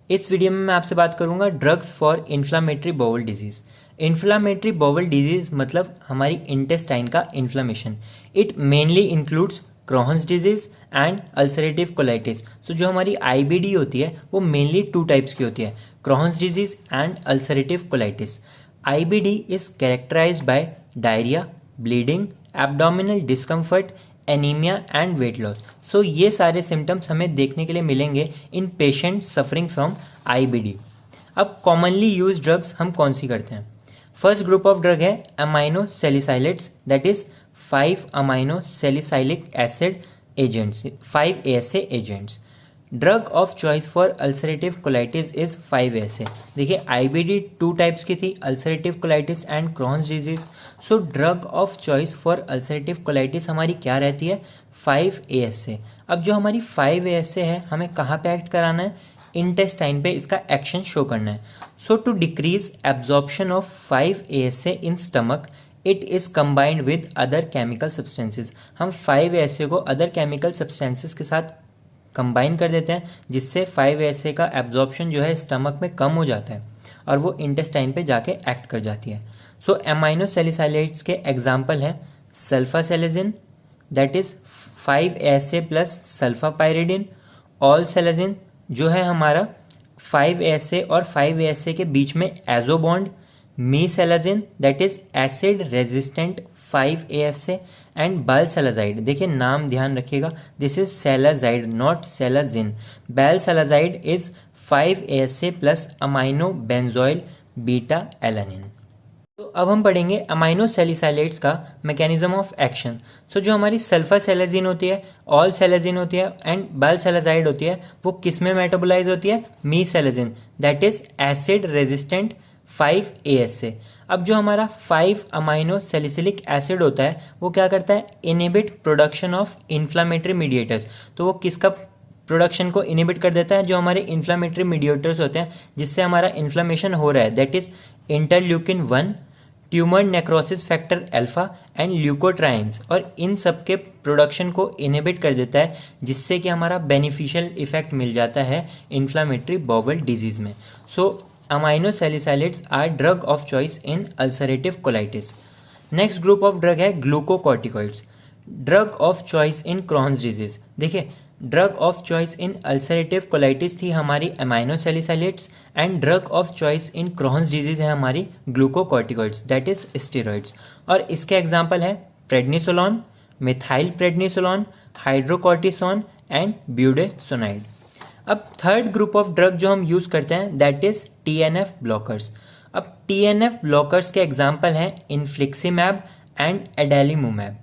इस वीडियो में मैं आपसे बात करूंगा drugs for inflammatory bowel disease. Inflammatory bowel disease मतलब हमारी इंटेस्टाइन का inflammation. It mainly includes Crohn's disease and ulcerative colitis. So जो हमारी आईबीडी होती है वो मेनली टू टाइप्स की होती है, Crohn's disease and ulcerative colitis. IBD is characterised by diarrhoea, bleeding, abdominal discomfort, anaemia and weight loss. So ये सारे सिम्टम्स हमें देखने के लिए मिलेंगे in patient suffering from IBD. अब कॉमनली यूज ड्रग्स हम कौन सी करते हैं? फर्स्ट ग्रुप ऑफ ड्रग है amino salicylates, that is 5 amino salicylic acid agents, 5 ASA agents. Drug of choice for ulcerative colitis is 5 ASA। देखिए आईबीडी टू टाइप्स की थी, ulcerative colitis and Crohn's disease. So drug of choice for ulcerative colitis हमारी क्या रहती है? 5 ASA। अब जो हमारी 5 ASA है हमें कहाँ पे एक्ट कराना है? इंटेस्टाइन पे इसका एक्शन शो करना है। So to decrease absorption of 5 ASA in stomach it is combined with other chemical substances. हम 5 ASA को अदर केमिकल सब्सटेंसेज के साथ कंबाइन कर देते हैं जिससे 5 ASA का एब्जॉर्प्शन जो है स्टमक में कम हो जाता है और वो इंटेस्टाइन पे जाके एक्ट कर जाती है। सो एमाइनो सैलिसाइलेट्स के एग्जाम्पल है sulfasalazine, that is 5 ASA plus sulfapyridine. Olsalazine जो है हमारा 5 ASA और 5 ASA के बीच में azo bond. Mesalazine that is acid resistant 5 ASA and balsalazide. देखिए नाम ध्यान रखिएगा, this is salazide not salazine. Balsalazide is 5 ASA plus amino benzoyl beta alanine. तो अब हम पढ़ेंगे अमाइनो सैलिसाइलेट्स का मैकेनिज्म ऑफ एक्शन। सो जो हमारी सल्फासेलेजिन होती है, ऑल सेलेजिन होती है एंड बैलसलाजाइड होती है, वो किस में मेटाबोलाइज होती है? Mesalazine, that is acid resistant 5 ASA। अब जो हमारा 5 अमाइनो सैलिसिलिक एसिड होता है वो क्या करता है? Inhibit production of inflammatory mediators. तो वो किसका प्रोडक्शन को इनहिबिट कर देता है? जो हमारे इन्फ्लामेटरी मीडिएटर्स होते हैं जिससे हमारा इन्फ्लामेशन हो रहा है, that is interleukin 1, tumour necrosis factor alpha and leukotrienes. और इन सब के प्रोडक्शन को इनहिबिट कर देता है जिससे कि हमारा बेनिफिशियल इफेक्ट मिल जाता है इन्फ्लामेटरी बाउल डिजीज में। So amino salicylates are drug of choice in ulcerative colitis. Next group of drug है glucocorticoids, drug of choice in Crohn's disease. देखिए drug of choice in ulcerative colitis थी हमारी amino salicylates and drug of choice in Crohn's disease है हमारी glucocorticoids, that is steroids. और इसके example है प्रेडनिसोलॉन, methyl प्रेडनिसोलॉन, hydrocortisone and ब्यूडेसोनाइड। अब थर्ड ग्रुप ऑफ ड्रग जो हम यूज करते हैं दैट इज TNF ब्लॉकर्स। अब TNF ब्लॉकर्स के एग्जाम्पल हैं infliximab and adalimumab,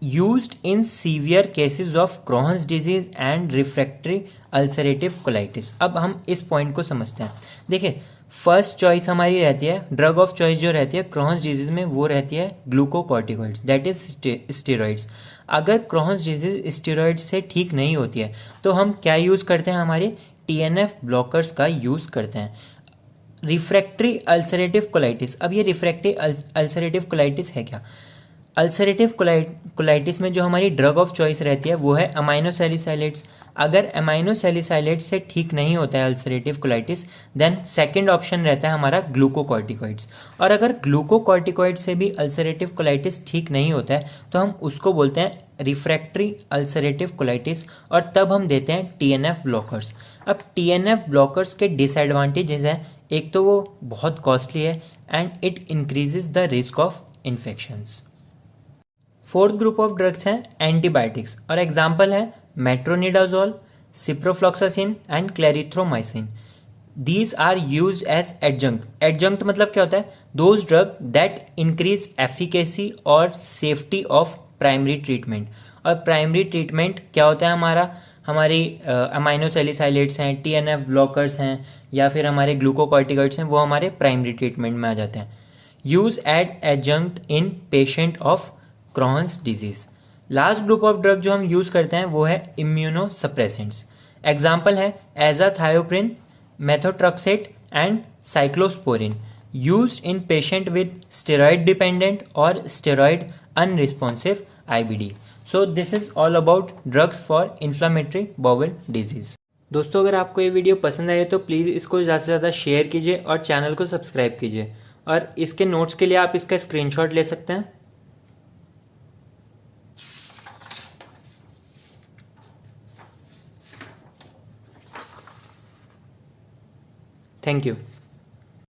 used in severe cases of Crohn's disease and refractory ulcerative colitis. अब हम इस पॉइंट को समझते हैं। देखिए फर्स्ट चॉइस हमारी रहती है, ड्रग ऑफ चॉइस जो रहती है क्रॉन्स डिजीज में वो रहती है ग्लूकोकॉर्टिकॉइड्स, दैट इज स्टेरॉइड्स। अगर क्रॉन्स डिजीज स्टेरॉइड्स से ठीक नहीं होती है तो हम क्या यूज़ करते हैं? हमारे TNF ब्लॉकर्स का यूज़ करते हैं। रिफ्रैक्टरी अल्सरेटिव कोलाइटिस, अब ये रिफ्रैक्टरी अल्सरेटिव कोलाइटिस है क्या? अल्सरेटिव कोलाइटिस में जो हमारी ड्रग ऑफ चॉइस रहती है वो है अमाइनो सैलिसाइलेट्स। अगर अमाइनो सैलिसाइलेट्स से ठीक नहीं होता है ulcerative colitis then second option रहता है हमारा ग्लूकोकॉर्टिकॉइड्स। और अगर ग्लूकोकॉर्टिकॉइड से भी अल्सरेटिव कोलाइटिस ठीक नहीं होता है तो हम उसको बोलते हैं रिफ्रैक्टरी अल्सरेटिव कोलाइटिस और तब हम देते हैं TNF ब्लॉकर्स। अब TNF ब्लॉकर्स के डिसएडवांटेजेस हैं, एक तो वो बहुत कॉस्टली है and it increases the risk of infections. Fourth group of drugs हैं एंटीबायोटिक्स और एग्जाम्पल है metronidazole, ciprofloxacin and clarithromycin. These are use as adjunct. Adjunct मतलब क्या होता है? Those drug that increase efficacy और सेफ्टी ऑफ प्राइमरी ट्रीटमेंट। और primary treatment क्या होता है हमारा? हमारी अमाइनो सैलिसाइलेट्स हैं, TNF ब्लॉकर्स हैं या फिर हमारे ग्लूकोकॉर्टिकॉइड्स हैं, वो हमारे प्राइमरी ट्रीटमेंट में आ जाते हैं। Used adjunct in patient of Crohn's disease. Last group of drug जो हम यूज करते हैं वो है इम्यूनोसप्रेसेंट्स। एग्जाम्पल है azathioprine, methotrexate and cyclosporin, used in patient with steroid dependent और steroid unresponsive IBD. So this is all about drugs for inflammatory bowel disease. दोस्तों अगर आपको ये वीडियो पसंद आए तो प्लीज़ इसको ज़्यादा से ज़्यादा शेयर कीजिए और चैनल को सब्सक्राइब कीजिए, और इसके नोट्स के लिए आप इसका स्क्रीनशॉट ले सकते हैं। Thank you.